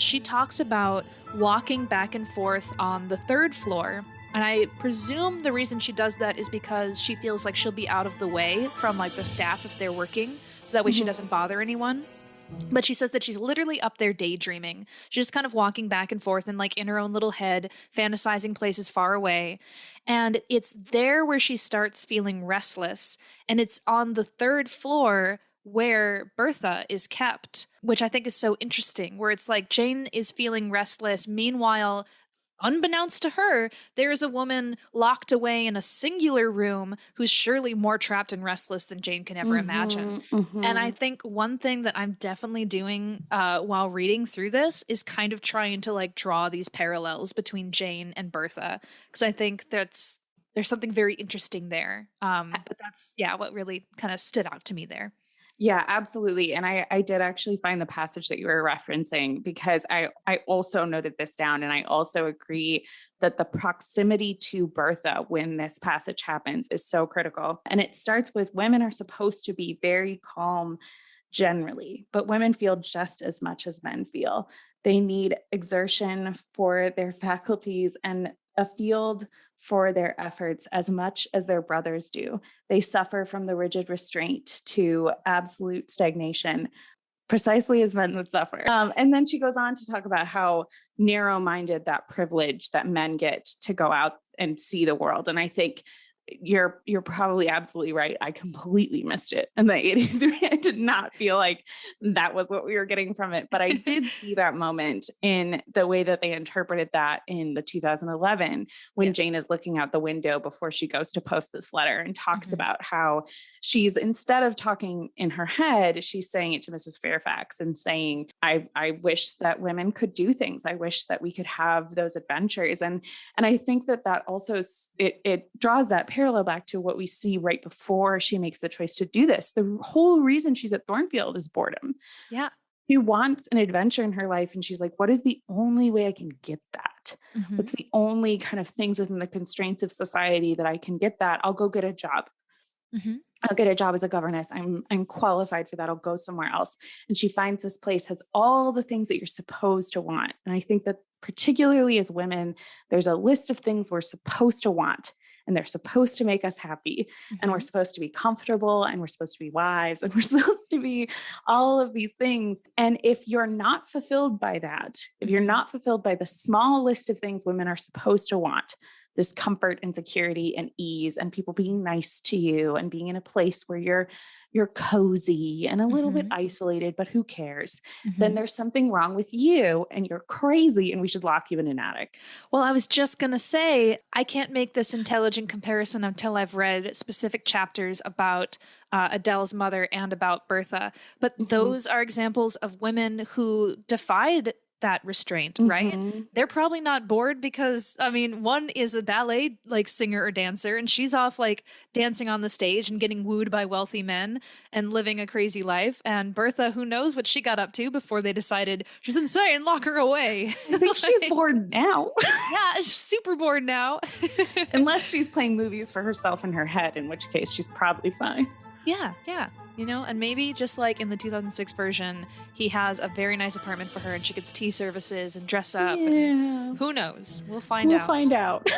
she talks about walking back and forth on the 3rd floor. And I presume the reason she does that is because she feels like she'll be out of the way from like the staff if they're working, so that way she doesn't bother anyone. But she says that she's literally up there daydreaming. She's just kind of walking back and forth and like in her own little head, fantasizing places far away. And it's there where she starts feeling restless. And it's on the 3rd floor where Bertha is kept, which I think is so interesting, where it's like Jane is feeling restless. Meanwhile, unbeknownst to her, there is a woman locked away in a singular room who's surely more trapped and restless than Jane can ever imagine. And I think one thing that I'm definitely doing while reading through this is kind of trying to like draw these parallels between Jane and Bertha, because I think there's something very interesting there. But that's, what really kind of stood out to me there. Yeah, absolutely. And I did actually find the passage that you were referencing, because I also noted this down, and I also agree that the proximity to Bertha when this passage happens is so critical. And it starts with women are supposed to be very calm generally, but women feel just as much as men feel. They need exertion for their faculties and a field for their efforts as much as their brothers do. They suffer from the rigid restraint to absolute stagnation, precisely as men would suffer. And then she goes on to talk about how narrow-minded that privilege that men get to go out and see the world. And I think you're probably absolutely right. I completely missed it in the 83. I did not feel like that was what we were getting from it, but I did see that moment in the way that they interpreted that in the 2011 when Jane is looking out the window before she goes to post this letter and talks about how she's, instead of talking in her head, she's saying it to Mrs. Fairfax and saying, I wish that women could do things. I wish that we could have those adventures. And I think that also, it draws that parallel back to what we see right before she makes the choice to do this. The whole reason she's at Thornfield is boredom. Yeah. She wants an adventure in her life. And she's like, what is the only way I can get that? What's the only kind of things within the constraints of society that I can get that? I'll go get a job. I'll get a job as a governess. I'm qualified for that. I'll go somewhere else. And she finds this place has all the things that you're supposed to want. And I think that particularly as women, there's a list of things we're supposed to want. And they're supposed to make us happy. And we're supposed to be comfortable. And we're supposed to be wives. And we're supposed to be all of these things. And if you're not fulfilled by that, if you're not fulfilled by the small list of things women are supposed to want, this comfort and security and ease and people being nice to you and being in a place where you're cozy and a little bit isolated, but who cares? Then there's something wrong with you and you're crazy and we should lock you in an attic. Well, I was just going to say, I can't make this intelligent comparison until I've read specific chapters about Adele's mother and about Bertha. But those are examples of women who defied that restraint, right? They're probably not bored because, I mean, one is a ballet like singer or dancer, and she's off like dancing on the stage and getting wooed by wealthy men and living a crazy life. And Bertha, who knows what she got up to before they decided she's insane, lock her away. I think she's bored now. Yeah, she's super bored now. Unless she's playing movies for herself in her head, in which case she's probably fine. Yeah. You know, and maybe just like in the 2006 version, he has a very nice apartment for her and she gets tea services and dress up. Yeah. And who knows? We'll find out. We'll find out.